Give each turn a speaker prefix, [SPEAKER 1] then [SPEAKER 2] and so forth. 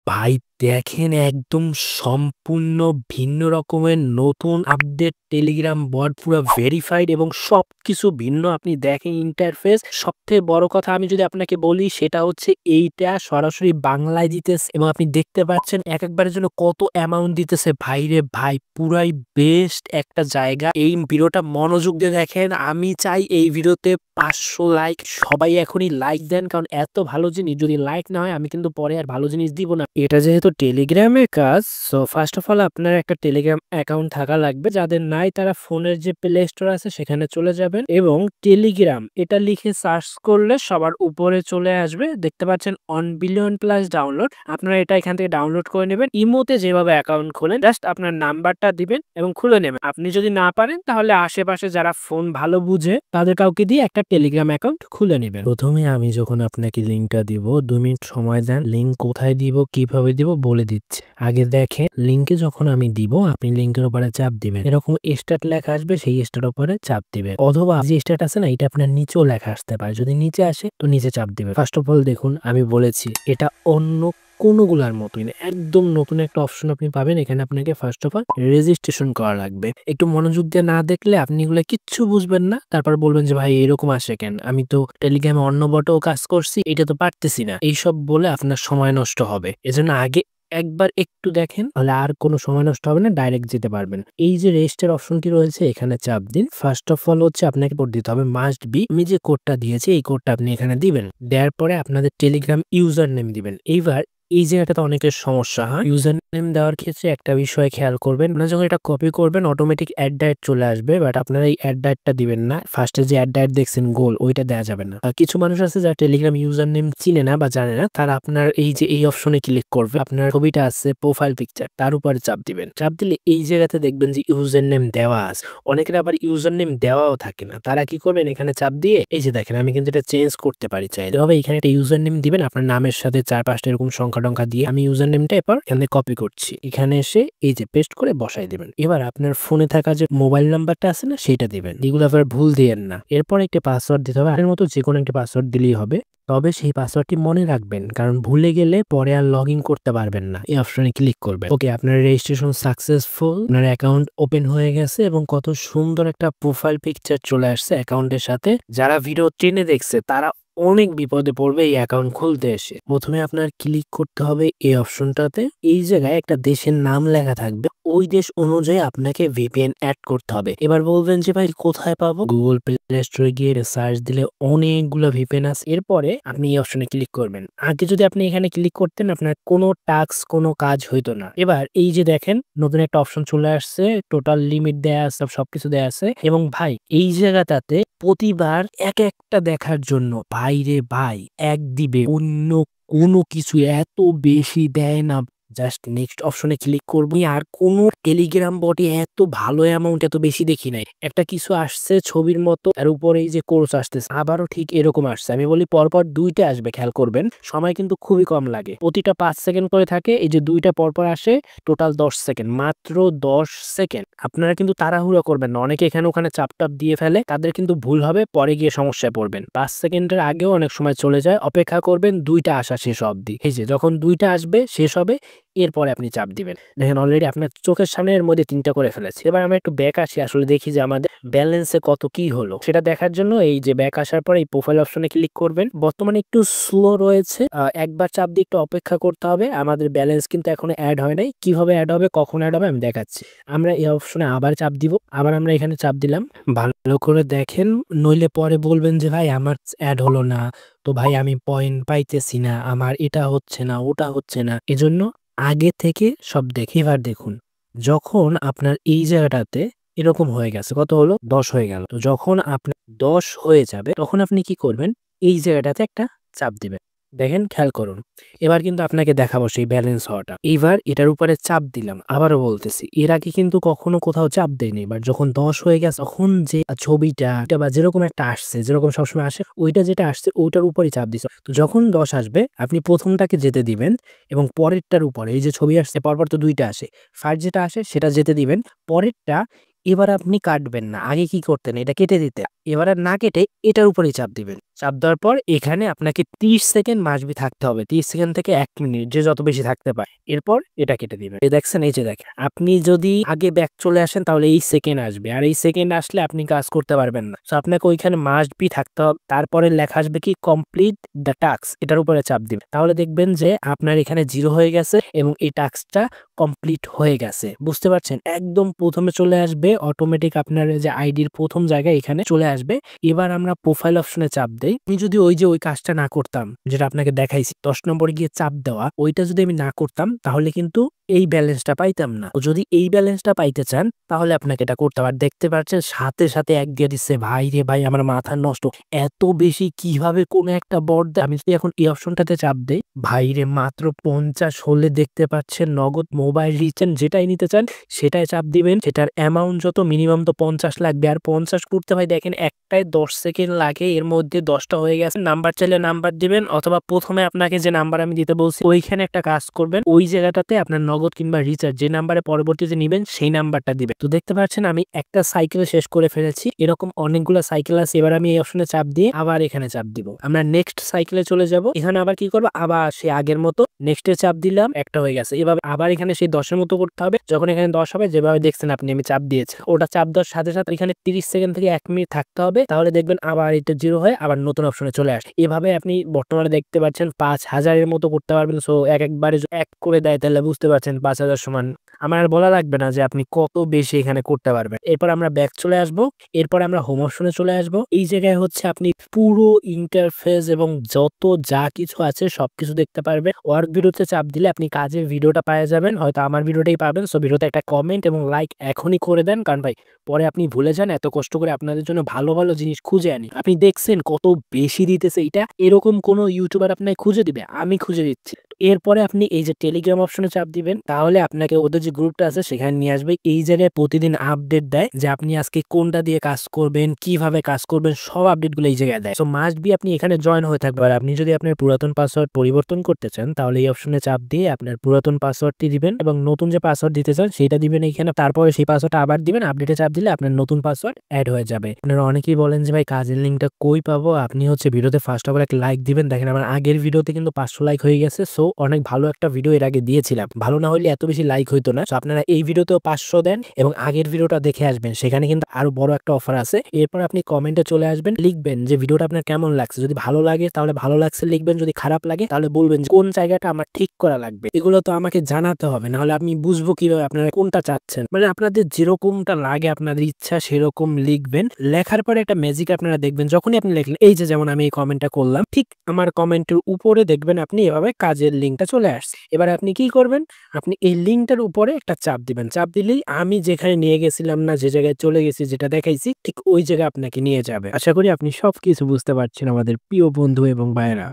[SPEAKER 1] ভাই দেখেন একদম সম্পূর্ণ ভিন্ন রকমের নতুন আপডেট টেলিগ্রাম বট পুরো ভেরিফাইড এবং সবকিছু ভিন্ন। আপনি দেখেন ইন্টারফেস, সবথেকে বড় কথা আমি যদি আপনাকে বলি সেটা হচ্ছে এইটা সরাসরি বাংলায় দিতেছে এবং আপনি দেখতে পাচ্ছেন এক একবারের জন্য কত অ্যামাউন্ট দিতেছে। ভাই রে ভাই, পুরাই বেস্ট একটা জায়গা। এই ভিডিওটা মনোযোগ দিয়ে দেখেন। আমি চাই এই ভিডিওতে 500 লাইক। সবাই এখনই লাইক দেন, কারণ এত ভালো জিনিস যদি লাইক না হয় আমি কিন্তু পরে আর ভালো জিনিস দিব না। এটা যেহেতু টেলিগ্রামের কাজ, সো ফার্স্ট অফ অল আপনার একটা টেলিগ্রাম অ্যাকাউন্ট থাকা লাগবে। যাদের নাই তারা ফোনের যে প্লে স্টোর আছে সেখানে চলে যাবেন এবং টেলিগ্রাম এটা লিখে সার্চ করলে সবার উপরে চলে আসবে। দেখতে পাচ্ছেন 1 বিলিয়ন প্লাস ডাউনলোড। আপনারা এটা এখান থেকে ডাউনলোড করে নেবেন। ইমোতে যেভাবে অ্যাকাউন্ট খোলেন জাস্ট আপনার নাম্বারটা দিবেন এবং খুলে নেবেন। আপনি যদি না পারেন তাহলে আশেপাশে যারা ফোন ভালো বুঝে তাদের কাউকে দিয়ে একটা টেলিগ্রাম অ্যাকাউন্ট খুলে নেবেন। প্রথমে আমি যখন আপনাকে লিঙ্কটা দিব 2 মিনিট সময় দেন। লিঙ্ক কোথায় দিব কিভাবে দিব বলে দিচ্ছি। আগে দেখেন লিঙ্কে যখন আমি দিব আপনি লিঙ্কের উপরে চাপ দিবেন, এরকম স্টার্ট লেখা আসবে, সেই স্টার্ট উপরে চাপ দিবেন। অথবা যে স্টার্ট আছে না, এটা আপনার নিচেও লেখা আসতে পারে। যদি নিচে আসে তো নিচে চাপ দিবেন। ফার্স্ট অফ অল দেখুন আমি বলেছি এটা অন্য কোনগুলার মতোই না, একদম নতুন একটা অপশন আপনি পাবেন। এখানে আপনাকে ফার্স্ট অফ অল রেজিস্ট্রেশন করা লাগবে। একটু মনোযোগ দিয়ে না দেখলে আপনি এগুলো কিচ্ছু বুঝবেন না। তারপর বলবেন যে ভাই এরকম আসে কেন, আমি তো টেলিগ্রামে অন্য বটেও কাজ করছি, এটা তো পারতেছি না। এইসব বলে আপনার সময় নষ্ট হবে। এজন্য আগে একবার একটু দেখেন, তাহলে আর কোনো সময় নষ্ট হবে না, ডাইরেক্ট যেতে পারবেন। এই যে রেজিস্টার অপশনটি রয়েছে এখানে চাপ দিন। ফার্স্ট অফ অল হচ্ছে আপনাকে কোড দিতে হবে, মাস্ট বি। আমি যে কোডটা দিয়েছি এই কোডটা আপনি এখানে দিবেন। দেওয়ার পরে আপনাদের টেলিগ্রাম ইউজার নেম দিবেন। এইবার এই জায়গাটাতে অনেকের সমস্যা হয়। ইউজার নেম দেওয়ার ক্ষেত্রে একটা বিষয় খেয়াল করবেন, আপনারা যখন এটা কপি করবেন অটোমেটিক অ্যাড চলে আসবে, বাট আপনারা এই অ্যাড দিবেন না। ফার্স্টে যে অ্যাড দেখছেন গোল, ওইটা দেওয়া যাবে না। কিছু মানুষ আছে যারা টেলিগ্রাম ইউজার নেম চিনে না বা জানে না, তারা আপনার এই যে এই অপশনে ক্লিক করবে, আপনার ছবিটা আছে প্রোফাইল পিকচার, তার উপরে চাপ দিবেন। চাপ দিলে এই জায়গাতে দেখবেন যে ইউজার নেম দেওয়া আছে। অনেকের আবার ইউজার নেম দেওয়াও থাকে না, তারা কি করবেন এখানে চাপ দিয়ে এই যে দেখেন আমি কিন্তু এটা চেঞ্জ করতে পারি চাইলে। তবে এখানে একটা ইউজার নেম দিবেন আপনার নামের সাথে 4-5টা এরকম সংখ্যা টংখ্যা দিয়ে। আমি ইউজার নেমটা এরপর এখানে কপি করছি, এখানে এসে এই যে পেস্ট করে বসাই দিবেন। এবার আপনার ফোনে থাকা যে মোবাইল নাম্বারটা আছে না সেটা দিবেন। এগুলো আবার ভুল দিয়েন না। এরপর একটা পাসওয়ার্ড দিতে হবে, আগের মতো যে কোনো একটা পাসওয়ার্ড দিলেই হবে। তবে সেই পাসওয়ার্ডটি মনে রাখবেন, কারণ ভুলে গেলে পরে আর লগ ইন করতে পারবেন না। এই অপশনে ক্লিক করবেন। ওকে, আপনার রেজিস্ট্রেশন সাকসেসফুল, আপনার অ্যাকাউন্ট ওপেন হয়ে গেছে এবং কত সুন্দর একটা প্রোফাইল পিকচার চলে আসছে অ্যাকাউন্টের সাথে। যারা ভিডিও ট্রেনে দেখছে তারা অনেক বিপদে পড়বে এই অ্যাকাউন্ট খুলতে এসে। প্রথমে আপনার ক্লিক করতে হবে এই অপশনটাতে। এই জায়গায় একটা দেশের নাম লেখা থাকবে, ওই দেশ অনুযায়ী আপনাকে ভিপিএন অ্যাড করতে হবে। এবার বলবেন যে ভাই কোথায় পাবো, গুগল প্লে স্টোরে গিয়ে সার্চ দিলে অনেকগুলো ভিপিএন আছে। এরপরে আপনি এই অপশনে ক্লিক করবেন। আগে যদি আপনি এখানে ক্লিক করতেন আপনার কোনো টাস্ক কোনো কাজ হইতো না। এবার এই যে দেখেন নতুন একটা অপশন চলে আসছে, টোটাল লিমিট দেয়া আছে, সবকিছু দেয়া আছে। এবং ভাই এই জায়গাটাতে প্রতিবার এক একটা দেখার জন্য ভাই রে ভাই এক দিবে, অন্য কোনো কিছু এত বেশি দেয় না। জাস্ট নেক্সট অপশনে ক্লিক করবি। আর কোন টেলিগ্রাম বটে এত ভালো অ্যামাউন্ট এত বেশি দেখি নাই। একটা কিছু আসছে ছবির মতো, তার উপরে এই যে কোর্স আসতেছে, আবারও ঠিক এরকম আসছে। আমি বলি পরপর দুইটা আসবে, খেয়াল করবেন। সময় কিন্তু খুবই কম লাগে, প্রতিটা 5 সেকেন্ড করে থাকে। এই যে দুইটা পরপর আসে, টোটাল 10 সেকেন্ড, মাত্র 10 সেকেন্ড। আপনারা কিন্তু তাড়াহুড়ো করবেন না। অনেকে এখানে ওখানে চাপ টাপ দিয়ে ফেলে, তাদের কিন্তু ভুল হবে, পরে গিয়ে সমস্যায় পড়বেন। 5 সেকেন্ডের আগেও অনেক সময় চলে যায়। অপেক্ষা করবেন দুইটা আসা শেষ অবধি। এই যে যখন দুইটা আসবে শেষ হবে এরপরে আপনি চাপ দিবেন। দেখেন অলরেডি আপনার চোখের সামনে এর মধ্যে 3টা করে ফেলেছি। এবার আমরা একটু ব্যাক আসি, আসলে দেখি যে আমাদের ব্যালেন্সে কত কি হলো সেটা দেখার জন্য। এই যে ব্যাক আসার পর এই প্রোফাইল অপশনে ক্লিক করবেন। বর্তমানে একটু স্লো রয়েছে, একবার চাপ দিয়ে একটু অপেক্ষা করতে হবে। আমাদের ব্যালেন্স কিন্তু এখনো অ্যাড হয় নাই। কিভাবে অ্যাড হবে কখন অ্যাড হবে আমি দেখাচ্ছি। আমরা এই অপশনে আবার চাপ দিব, আবার আমরা এখানে চাপ দিলাম। ভালো করে দেখেন, নইলে পরে বলবেন যে ভাই আমার অ্যাড হলো না, তো ভাই আমি পয়েন্ট পাইতেছি না, আমার এটা হচ্ছে না ওটা হচ্ছে না। এজন্য আগে থেকে সব দেখে। এবার দেখুন যখন আপনার এই জায়গাটাতে এরকম হয়ে গেছে, কত হলো 10 হয়ে গেল। তো যখন আপনার 10 হয়ে যাবে তখন আপনি কি করবেন, এই জায়গাটাতে একটা চাপ দিবেন। দেখেন খেয়াল করুন, এবার কিন্তু আপনাকে দেখাবো সেই ব্যালেন্স হওয়াটা। এইবার এটার উপরে চাপ দিলাম, আবারও বলতেছি এর আগে কিন্তু কখনো কোথাও চাপ দেয়নি। এবার যখন 10 হয়ে গেছে তখন যে ছবিটা বা যেরকম একটা আসছে, যেরকম সবসময় আসে, ওইটা যেটা আসছে ওইটার উপরে চাপ দিচ্ছে। তো যখন 10 আসবে আপনি প্রথমটাকে যেতে দিবেন এবং পরেরটার উপরে এই যে ছবি আসছে পরপর তো দুইটা আসে, ফার্স্ট যেটা আসে সেটা যেতে দিবেন, পরেরটা এবার আপনি কাটবেন না। আগে কি করতেন, এটা কেটে দিতে, এবার আর না কেটে এটার উপরেই চাপ দিবেন। চাপ দেওয়ার পর এখানে আপনাকে 30 সেকেন্ড মাসবি থাকতে হবে। 30 সেকেন্ড থেকে 1 মিনিট যে যত বেশি থাকতে পারে। এরপর এটা কেটে দিবেন। এই দেখছেন, এই যে দেখেন। আপনি যদি আগে ব্যাক চলে আসেন তাহলে এই সেকেন্ড আসবে। আর এই সেকেন্ড আসলে আপনি কাজ করতে পারবেন না। সো আপনাকে ওইখানে মাসবি থাকতে হবে। তারপরে লেখা আসবে কি কমপ্লিট দ্য টাস্ক, এটার উপরে চাপ দিবেন। তাহলে দেখবেন যে আপনার এখানে 0 হয়ে গেছে এবং এই টাস্কটা কমপ্লিট হয়ে গেছে। বুঝতে পারছেন? একদম প্রথমে চলে আসবে অটোমেটিক আপনার যে আইডির প্রথম জায়গায় এখানে চলে আসবে। এবার আমরা প্রোফাইল অপশনে চাপ দেই। আমি যদি ওই কাজটা না করতাম যেটা আপনাকে দেখাইছি 10 নম্বরে গিয়ে চাপ দেওয়া, ওইটা যদি আমি না করতাম তাহলে কিন্তু এই ব্যালেন্সটা পাইতাম না। যদি এই ব্যালেন্সটা পাইতে চান তাহলে আপনাকে এটা করতে হবে। আর দেখতে পাচ্ছেন সাথে সাথে এক দিয়ে দিচ্ছে। ভাই রে ভাই, আমার মাথা নষ্ট। এত বেশি কিভাবে কোনো একটা বট দেয়। আমি যদি এখন এই অপশনটাতে চাপ দেই, ভাই রে মাত্র 50 হলে দেখতে পাচ্ছেন নগদ মোবাইল রিচার্জ যেটাই নিতে চান সেটাই চাপ দিবেন। সেটার অ্যামাউন্ট যত মিনিমাম তো 50 লাগবে। আর 50 করতে ভাই দেখেন একটাই 10 সেকেন্ড লাগে, এর মধ্যে 10টা হয়ে গেছে। নাম্বার চাইলে নাম্বার দিবেন, অথবা প্রথমে আপনাকে যে নাম্বার আমি দিতে বলছি ওইখানে একটা কাজ করবেন। ওই জায়গাটাতে আপনার নগদ কিংবা রিচার্জ যে নাম্বারে পরবর্তীতে নিবেন সেই নাম্বারটা দিবেন। তো দেখতে পাচ্ছেন আমি একটা সাইকেল শেষ করে ফেলেছি। এরকম অনেকগুলো সাইকেল আছে। এবার আমি এই অপশনে চাপ দিয়ে আবার এখানে চাপ দিব। আমরা নেক্সট সাইকেলে চলে যাব। এখানে আবার কি করবো, আবার সে আগের মতো নেক্সটে চাপ দিলাম, একটা হয়ে গেছে। এভাবে আবার এখানে সেই 10-এর মতো করতে হবে। যখন এখানে 10 হবে, যেভাবে দেখছেন আপনি আমি চাপ দিয়েছি, ওটা চাপ দেওয়ার সাথে সাথে এখানে 30 সেকেন্ড থেকে 1 মিনিট থাকতে হবে। তাহলে দেখবেন আবার এটা 0 হয়ে আবার নতুন অপশনে চলে আসে। এভাবে আপনি বর্তমানে দেখতে পাচ্ছেন 5000-এর মতো করতে পারবেন। সো একবারে এক করে দেয় তাহলে বুঝতে পারছেন 5000 সমান। আমার আর বলা লাগবে না যে আপনি কত বেশি এখানে করতে পারবেন। এরপর আমরা ব্যাক চলে আসব। এরপর আমরা হোম অপশনে চলে আসব। এই জায়গায় হচ্ছে আপনি পুরো ইন্টারফেস এবং যত যা কিছু আছে সবকিছু দেখতে পারবেন। ওয়ার্ক ভিডিওতে চাপ দিলে আপনি কাজের ভিডিওটা পেয়ে যাবেন। হয়তো আমার ভিডিওটাই পাবেন। সো ভিডিওতে একটা কমেন্ট এবং লাইক এখনই করে দেন, কারণ ভাই পরে আপনি ভুলে যান। এত কষ্ট করে আপনাদের জন্য ভালো ভালো জিনিস খুঁজে আনি। আপনি দেখছেন কত বেশি দিতেছে। এটা এরকম কোন ইউটিউবার আপনাকে খুঁজে দিবে? আমি খুঁজে দিচ্ছি। এরপরে আপনি এই যে টেলিগ্রাম অপশনে চাপ দিবেন, তাহলে আপনাকে ওদের যে গ্রুপটা আছে সেখানে নিয়ে আসবে। এই জায়গায় প্রতিদিন আপডেট দেয় যে আপনি আজকে কোনটা দিয়ে কাজ করবেন, কিভাবে কাজ করবেন, সব আপডেটগুলো এই জায়গায় দেয়। সো মাস্ট বি আপনি এখানে জয়েন হয়ে থাকবেন। আর আপনি যদি আপনার পুরাতন পাসওয়ার্ড পরিবর্তন করতে চান তাহলে এই অপশনে চাপ দিয়ে আপনার পুরাতন পাসওয়ার্ডটি দিবেন এবং নতুন যে পাসওয়ার্ড দিতে চান সেটা দিবেন এখানে। তারপরে সেই পাসওয়ার্ডটা আবার দিবেন, আপডেটে চাপ দিলে আপনার নতুন পাসওয়ার্ড অ্যাড হয়ে যাবে। আপনারা অনেকেই বলেন যে ভাই কাজের লিঙ্কটা কই পাবো? আপনি হচ্ছে ভিডিওতে ফার্স্ট অফ অল একটা লাইক দিবেন। দেখেন আমার আগের ভিডিওতে কিন্তু 500 লাইক হয়ে গেছে। সো অনেক ভালো একটা ভিডিও এর আগে দিয়েছিলাম। ভালো না হলে এত বেশি লাইক হইতো না। সো আপনারা এই ভিডিওতেও 500 দেন এবং আগের ভিডিওটা দেখে আসবেন। সেখানে কিন্তু আরো বড় একটা অফার আছে। এরপর আপনি কমেন্টে চলে আসবেন, লিখবেন যে ভিডিওটা আপনার কেমন লাগছে। যদি ভালো লাগে তাহলে ভালো লাগছে লিখবেন, যদি খারাপ লাগে তাহলে বলবেন যে কোন জায়গাটা আমার ঠিক করা লাগবে। এগুলো তো আমাকে জানাতে হবে, নাহলে আমি বুঝবো কিভাবে আপনারা কোনটা চাচ্ছেন। মানে আপনাদের যেরকমটা লাগে আপনাদের ইচ্ছা সেরকম লিখবেন। লেখার পরে একটা ম্যাজিক আপনারা দেখবেন, যখনই আপনি লিখলেন, এই যে যেমন আমি এই কমেন্টটা করলাম, ঠিক আমার কমেন্টের উপরে দেখবেন আপনি এভাবে কাজের লিঙ্কটা চলে আসছে। এবার আপনি কি করবেন, আপনি এই লিঙ্কটার উপরে একটা চাপ দিবেন। চাপ দিলেই আমি যেখানে নিয়ে গেছিলাম না, যে জায়গায় চলে গেছি, যেটা দেখাইছি ঠিক ওই জায়গায় আপনাকে নিয়ে যাবে। আশা করি আপনি সবকিছু বুঝতে পারছেন আমাদের প্রিয় বন্ধু এবং ভাইয়েরা।